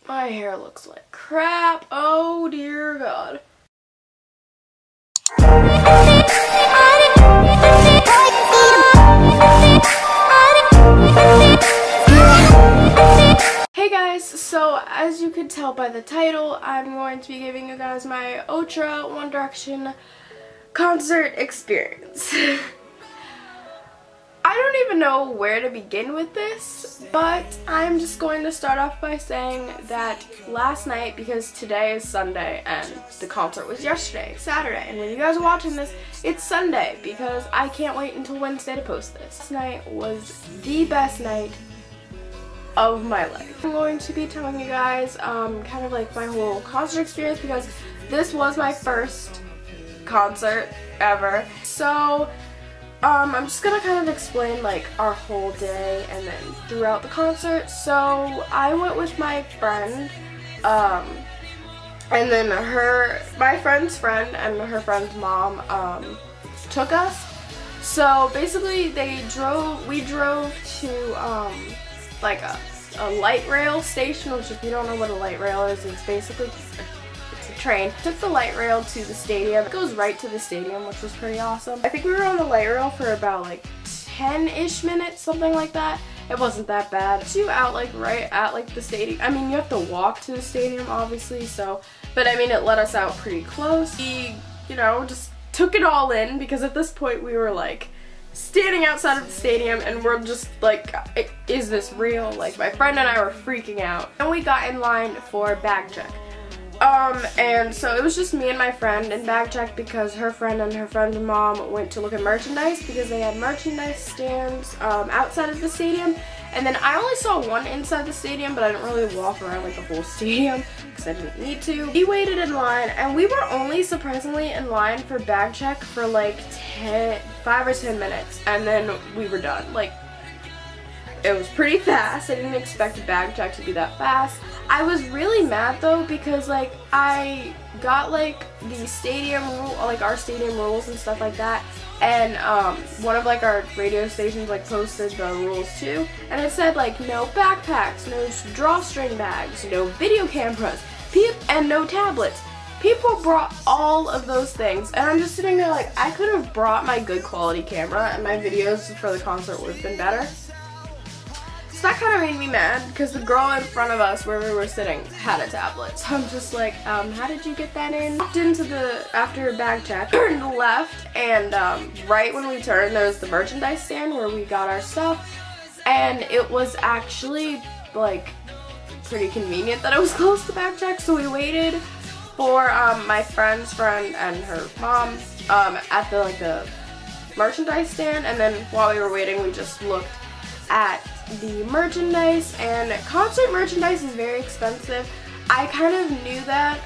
My hair looks like crap. Oh dear God. Hey guys, so as you could tell by the title, I'm going to be giving you guys my OTRA One Direction concert experience. I don't even know where to begin with this, but I'm just going to start off by saying that last night, because today is Sunday and the concert was yesterday, Saturday, and when you guys are watching this, it's Sunday because I can't wait until Wednesday to post this. This night was the best night of my life. I'm going to be telling you guys kind of like my whole concert experience because this was my first concert ever. So I'm just gonna kind of explain like our whole day and then throughout the concert. So I went with my friend, and then my friend's friend and her friend's mom took us. So basically we drove to like a light rail station, which if you don't know what a light rail is, it's basically it's a train. Took the light rail to the stadium. It goes right to the stadium, which was pretty awesome. I think we were on the light rail for about like 10-ish minutes, something like that. It wasn't that bad. You out like right at like the stadium. I mean, you have to walk to the stadium obviously, so, but I mean it let us out pretty close. We, you know, just took it all in because at this point we were like standing outside of the stadium and we're just like, is this real? Like my friend and I were freaking out. And we got in line for bag check. And so it was just me and my friend in bag check because her friend and her friend's mom went to look at merchandise because they had merchandise stands outside of the stadium. And then I only saw one inside the stadium, but I didn't really walk around like the whole stadium because I didn't need to. We waited in line and we were only surprisingly in line for bag check for like 5 or 10 minutes and then we were done. Like, it was pretty fast. I didn't expect a bag check to be that fast. I was really mad though because like I got like the stadium rule, like our stadium rules and stuff like that, and one of like our radio stations like posted the rules too, and it said like no backpacks, no drawstring bags, no video cameras, and no tablets. People brought all of those things and I'm just sitting there like I could have brought my good quality camera and my videos for the concert would have been better. So that kind of made me mad because the girl in front of us where we were sitting had a tablet. So I'm just like, how did you get that in? Walked into after bag check, turned left, and right when we turned there was the merchandise stand where we got our stuff. And it was actually like pretty convenient that it was close to bag check. So we waited for my friend's friend and her mom at the merchandise stand. And then while we were waiting we just looked at the merchandise, and concert merchandise is very expensive. I kind of knew that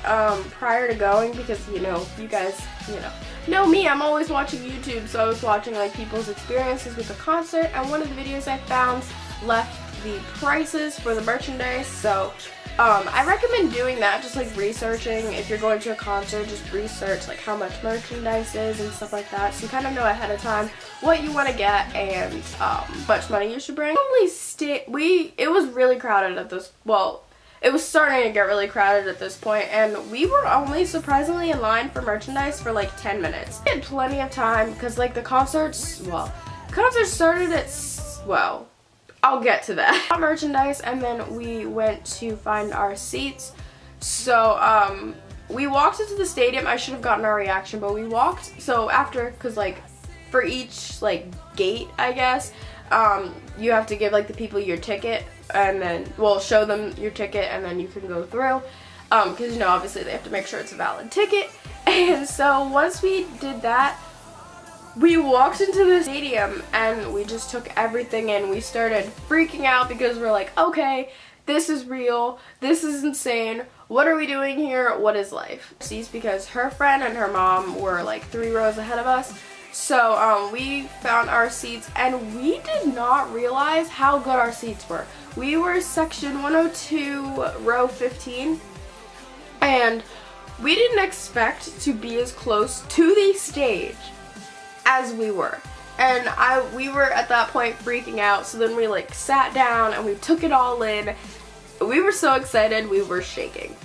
prior to going because, you know, you guys, know me, I'm always watching YouTube, so I was watching like people's experiences with the concert, and one of the videos I found left the prices for the merchandise, so I recommend doing that, just like researching. If you're going to a concert, just research like how much merchandise is and stuff like that, so you kind of know ahead of time what you want to get and how much money you should bring. It was really crowded at this, well, it was starting to get really crowded at this point, and we were only surprisingly in line for merchandise for like 10 minutes. We had plenty of time because like the concert started at, well, I'll get to that. Got merchandise and then we went to find our seats. So we walked into the stadium. I should have gotten our reaction, but we walked, so after, because like for each like gate I guess, you have to give like the people your ticket and then, well, show them your ticket and then you can go through, because you know obviously they have to make sure it's a valid ticket. And so once we did that, we walked into the stadium and we just took everything in. We started freaking out because we're like, okay, this is real, this is insane, what are we doing here, what is life? Because her friend and her mom were like 3 rows ahead of us. So we found our seats and we did not realize how good our seats were. We were section 102, row 15, and we didn't expect to be as close to the stage as we were. And we were at that point freaking out, so then we like sat down and we took it all in, We were so excited, we were shaking.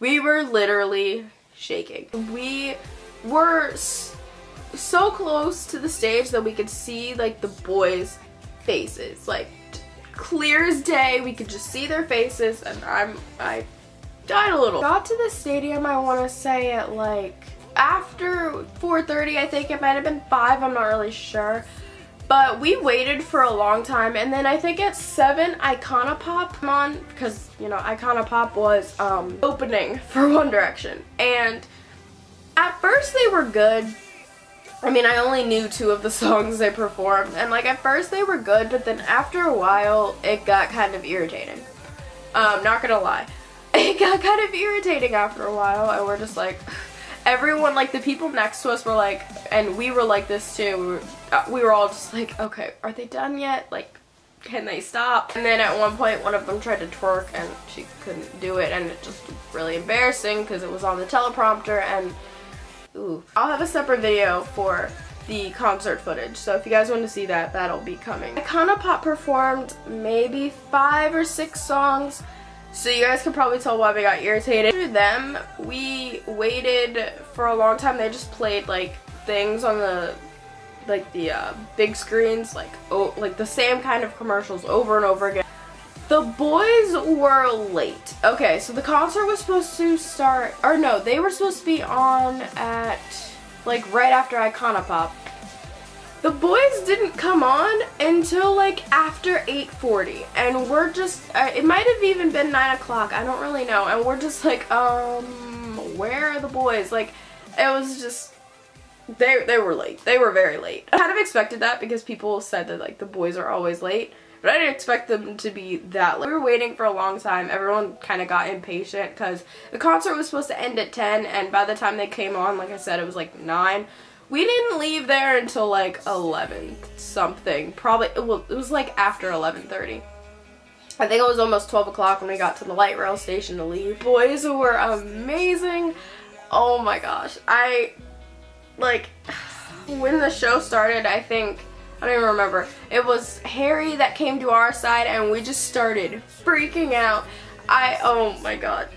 We were literally shaking. We were so close to the stage that we could see like the boys' faces, like clear as day. We could just see their faces, and I died a little. Got to the stadium, I want to say at like after 4:30, I think it might have been 5, I'm not really sure. But we waited for a long time, and then I think at 7, Iconopop came on, because, you know, Iconopop was opening for One Direction. And at first they were good. I mean, I only knew 2 of the songs they performed, and like at first they were good, but then after a while it got kind of irritating. Not gonna lie. It got kind of irritating after a while, and we're just like, everyone, like the people next to us were like, and we were like this too, we were all just like, okay, are they done yet? Like, can they stop? And then at one point, one of them tried to twerk and she couldn't do it, and it just was really embarrassing because it was on the teleprompter, and ooh. I'll have a separate video for the concert footage, so if you guys want to see that, that'll be coming. Iconopop performed maybe 5 or 6 songs, so you guys can probably tell why we got irritated. After them, we waited for a long time. They just played like things on the big screens, like like the same kind of commercials over and over again. The boys were late. Okay, so the concert was supposed to start, or no, they were supposed to be on at like right after Iconopop. The boys didn't come on until like after 8:40, and we're just, it might have even been 9 o'clock, I don't really know, and we're just like, where are the boys? Like, it was just, they were late. They were very late. I kind of expected that because people said that like the boys are always late, but I didn't expect them to be that late. We were waiting for a long time. Everyone kind of got impatient because the concert was supposed to end at 10, and by the time they came on, like I said, it was like 9. We didn't leave there until like 11 something. Probably, it was like after 11:30. I think it was almost 12 o'clock when we got to the light rail station to leave. Boys were amazing. Oh my gosh. Like, when the show started, I think, I don't even remember, it was Harry that came to our side, and we just started freaking out. Oh my god.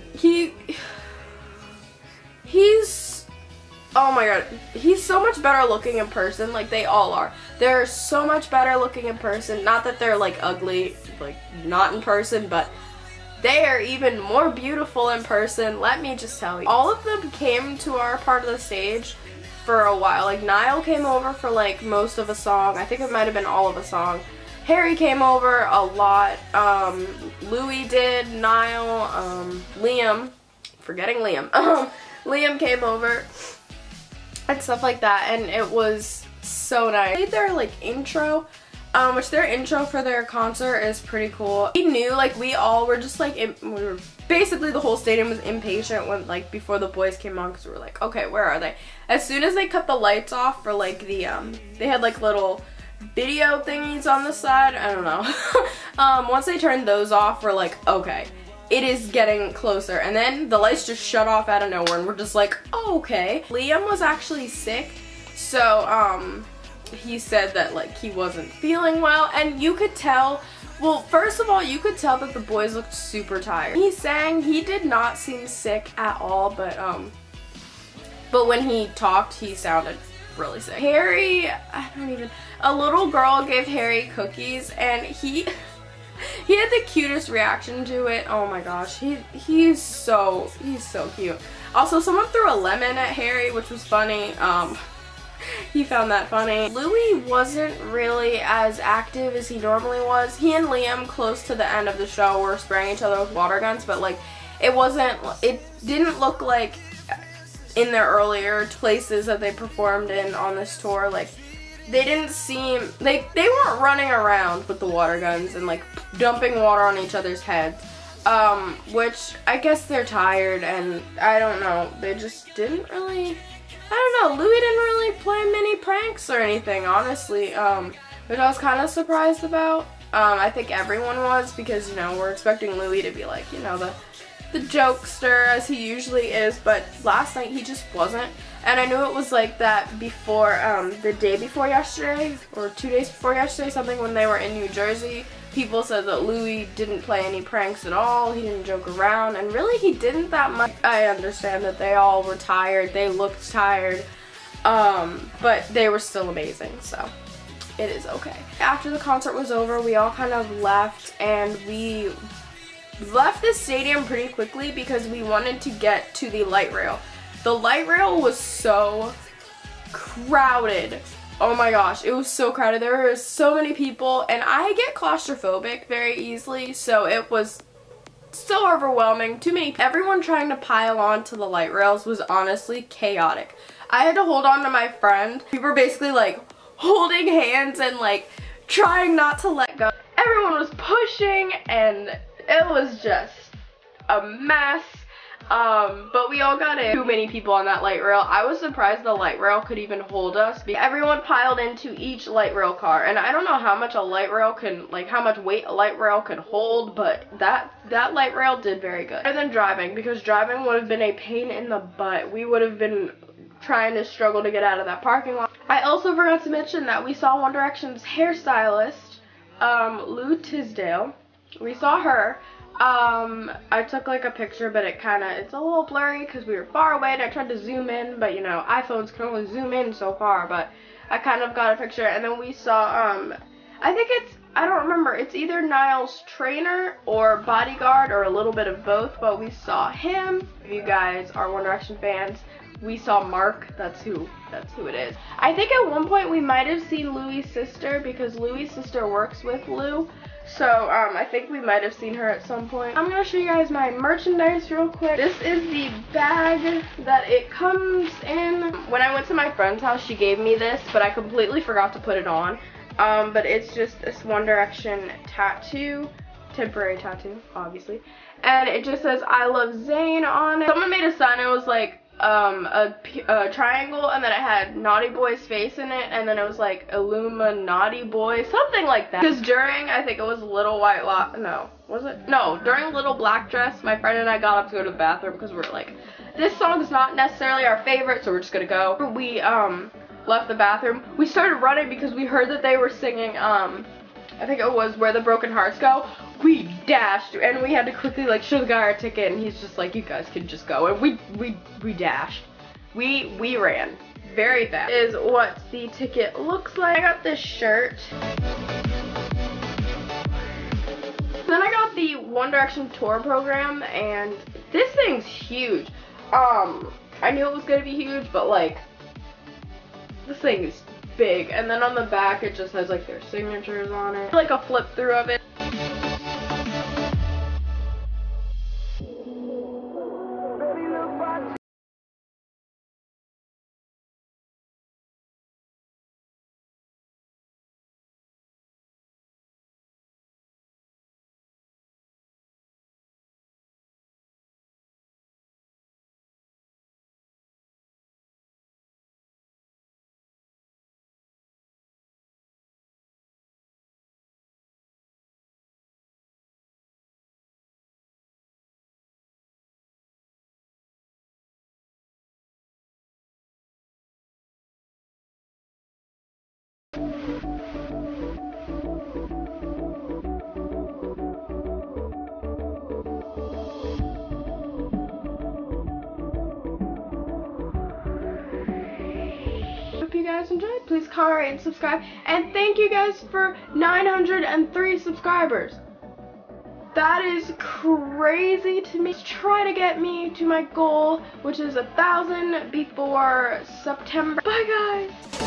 Oh my god, he's so much better looking in person, like they all are. They're so much better looking in person, not that they're like ugly, like not in person, but they are even more beautiful in person, let me just tell you. All of them came to our part of the stage for a while. Like Niall came over for like most of a song, I think it might have been all of a song. Harry came over a lot, Louis did, Niall, Liam, forgetting Liam, Liam came over. And stuff like that, and it was so nice. They played their like intro, which their intro for their concert is pretty cool. We knew, like we all were just like, basically the whole stadium was impatient when like before the boys came on, because we were like, okay, where are they? As soon as they cut the lights off for like the, they had like little video thingies on the side, I don't know. Once they turned those off, we're like, okay. It is getting closer, and then the lights just shut off out of nowhere, and we're just like, oh, okay. Liam was actually sick, so he said that like he wasn't feeling well, and you could tell, well, first of all, you could tell that the boys looked super tired. He sang, he did not seem sick at all, but when he talked, he sounded really sick. Harry, a little girl gave Harry cookies, and he had the cutest reaction to it. Oh my gosh, he's so cute. Also, someone threw a lemon at Harry, which was funny. He found that funny. Louis wasn't really as active as he normally was. He and Liam, close to the end of the show, were spraying each other with water guns, but like it didn't look like in their earlier places that they performed in on this tour, like they didn't seem, they weren't running around with the water guns and like dumping water on each other's heads, which I guess they're tired, and I don't know, they just didn't really, I don't know, Louis didn't really play many pranks or anything, honestly, which I was kind of surprised about. I think everyone was, because, you know, we're expecting Louis to be like, you know, the jokester as he usually is, but last night he just wasn't. And I knew it was like that before, the day before yesterday, or 2 days before yesterday, something, when they were in New Jersey People said that Louis didn't play any pranks at all, he didn't joke around, and really he didn't that much. I understand that they all were tired, they looked tired, but they were still amazing, so it is okay. After the concert was over, we all kind of left, and we left the stadium pretty quickly because we wanted to get to the light rail. The light rail was so crowded. Oh my gosh, it was so crowded. There were so many people, and I get claustrophobic very easily, so it was so overwhelming. Too many. Everyone trying to pile on to the light rails was honestly chaotic. I had to hold on to my friend. We were basically like holding hands and like trying not to let go. Everyone was pushing and it was just a mess. But we all got in. Too many people on that light rail. I was surprised the light rail could even hold us. Everyone piled into each light rail car, and I don't know how much a light rail can, like how much weight a light rail can hold, but that light rail did very good. Better than driving, because driving would have been a pain in the butt. We would have been trying to struggle to get out of that parking lot. I also forgot to mention that we saw One Direction's hairstylist, Lou Tisdale. We saw her. I took like a picture, but it's a little blurry because we were far away, and I tried to zoom in, but you know, iPhones can only zoom in so far, but I kind of got a picture. And then we saw, I don't remember, it's either Niall's trainer or bodyguard or a little bit of both, but we saw him. If you guys are One Direction fans, we saw Mark. That's who it is. I think at one point we might have seen Louis' sister, because Louis' sister works with Lou. So, I think we might have seen her at some point. I'm going to show you guys my merchandise real quick. This is the bag that it comes in. When I went to my friend's house, she gave me this, but I completely forgot to put it on. But it's just this One Direction tattoo, temporary tattoo, obviously. And it just says, I love Zayn on it. Someone made a sign, it was like, a triangle, and then it had Naughty Boy's face in it, and then it was like Illuminati Boy, something like that. Because during, I think it was Little White no, was it? No, during Little Black Dress, my friend and I got up to go to the bathroom because we were like, this song's not necessarily our favorite, so we're just gonna go. We, left the bathroom. We started running because we heard that they were singing, I think it was Where the Broken Hearts Go. We dashed, and we had to quickly like show the guy our ticket, and he's just like, you guys can just go. And we dashed. We ran very fast. Is what the ticket looks like. I got this shirt. Then I got the One Direction tour program, and this thing's huge. I knew it was gonna be huge, but like, this thing is big. And then on the back it just has like their signatures on it, like a flip through of it. Hope you guys enjoyed. Please comment, rate, and subscribe. And thank you guys for 903 subscribers. That is crazy to me. Let's try to get me to my goal, which is 1,000 before September. Bye guys.